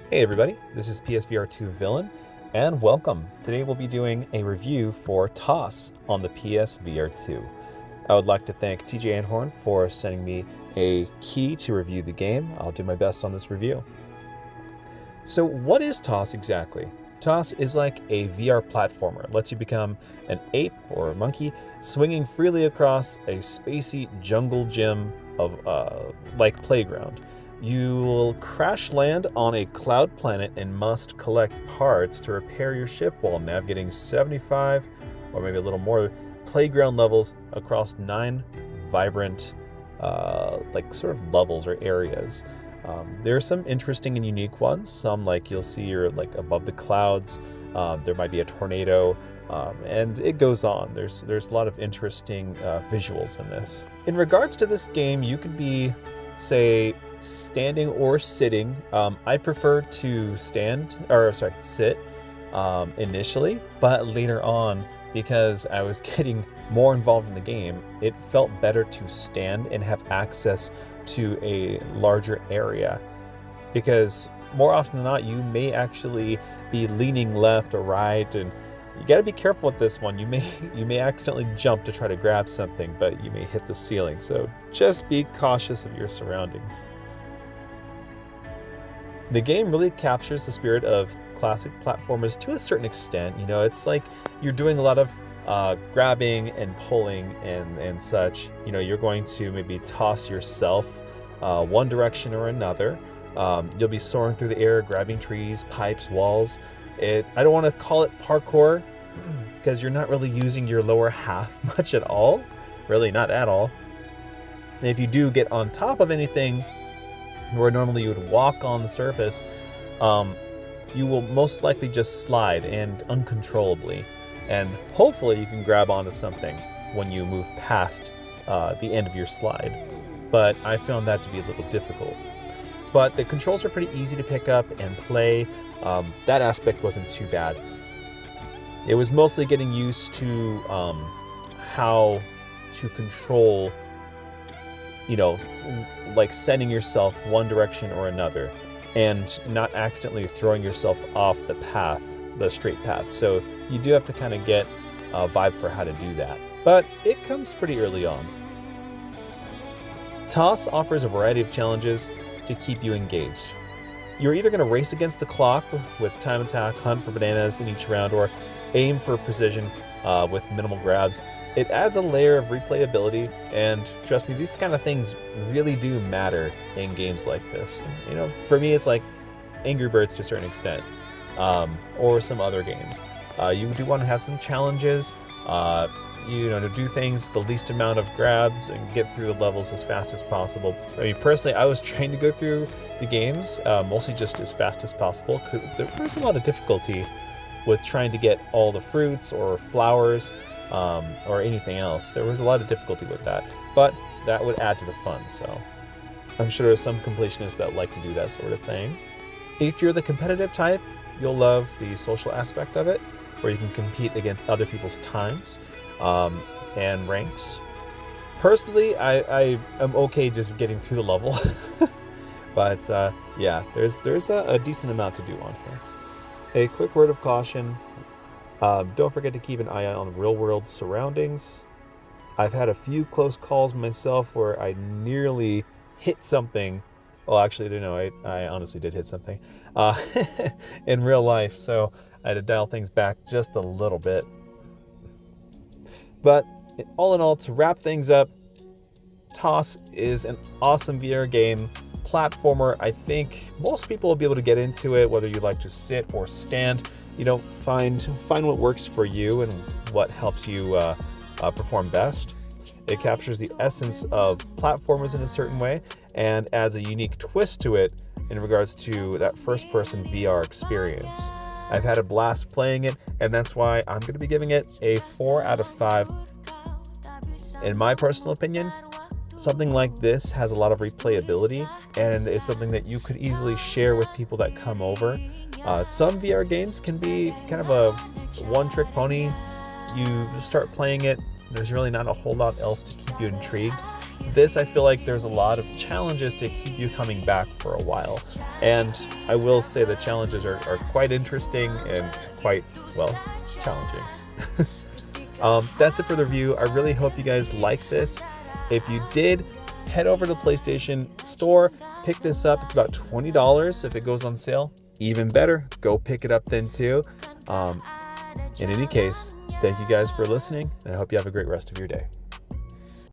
Hey everybody, this is PSVR2 Villain, and welcome. Today we'll be doing a review for Toss on the PSVR2. I would like to thank TJ Anhorn for sending me a key to review the game. I'll do my best on this review. So what is Toss exactly? Toss is like a VR platformer. It lets you become an ape or a monkey swinging freely across a spacey jungle gym of like playground. You will crash land on a cloud planet and must collect parts to repair your ship while navigating 75 or maybe a little more playground levels across 9 vibrant like sort of levels or areas. There are some interesting and unique ones. Some like you'll see you're like above the clouds. There might be a tornado, and it goes on. There's a lot of interesting visuals in this. In regards to this game, you could be, say, standing or sitting. I prefer to sit initially, but later on, because I was getting more involved in the game, it felt better to stand and have access to a larger area, because more often than not you may actually be leaning left or right, and you got to be careful with this one. You may accidentally jump to try to grab something, but you may hit the ceiling, so just be cautious of your surroundings. The game really captures the spirit of classic platformers to a certain extent. You know, it's like you're doing a lot of grabbing and pulling and such. You know, you're going to maybe toss yourself one direction or another. You'll be soaring through the air, grabbing trees, pipes, walls. I don't want to call it parkour because you're not really using your lower half much at all. Really, not at all. And if you do get on top of anything, where normally you would walk on the surface, you will most likely just slide and uncontrollably. And hopefully you can grab onto something when you move past the end of your slide. But I found that to be a little difficult. But the controls are pretty easy to pick up and play. That aspect wasn't too bad. It was mostly getting used to how to control, you know, like sending yourself one direction or another and not accidentally throwing yourself off the path, the straight path. So you do have to kind of get a vibe for how to do that, but it comes pretty early on. Toss offers a variety of challenges to keep you engaged. You're either going to race against the clock with time attack, hunt for bananas in each round, or aim for precision with minimal grabs. It adds a layer of replayability, and trust me, these kind of things really do matter in games like this. You know, for me, it's like Angry Birds to a certain extent, or some other games. You do want to have some challenges, you know, to do things the least amount of grabs and get through the levels as fast as possible. I mean, personally, I was trying to go through the games mostly just as fast as possible, because there was a lot of difficulty with trying to get all the fruits or flowers, or anything else. There was a lot of difficulty with that, but that would add to the fun, so I'm sure there's some completionists that like to do that sort of thing. If you're the competitive type, you'll love the social aspect of it, where you can compete against other people's times and ranks. Personally, I am okay just getting through the level, but yeah, there's a decent amount to do on here. A quick word of caution. Don't forget to keep an eye out on real-world surroundings. I've had a few close calls myself where I nearly hit something. Well, actually, no, I honestly did hit something in real life, so I had to dial things back just a little bit. But all in all, to wrap things up, Toss is an awesome VR game. Platformer. I think most people will be able to get into it, whether you like to sit or stand. You know, find what works for you and what helps you perform best. It captures the essence of platformers in a certain way and adds a unique twist to it in regards to that first-person VR experience. I've had a blast playing it, and that's why I'm going to be giving it a 4 out of 5. In my personal opinion, something like this has a lot of replayability, and it's something that you could easily share with people that come over. Some VR games can be kind of a one-trick pony. You start playing it, there's really not a whole lot else to keep you intrigued. this, I feel like there's a lot of challenges to keep you coming back for a while. And I will say the challenges are quite interesting and quite, well, challenging. That's it for the review. I really hope you guys like this. If you did, head over to the PlayStation Store, pick this up. It's about $20 if it goes on sale. Even better, go pick it up then too. In any case, thank you guys for listening, and I hope you have a great rest of your day.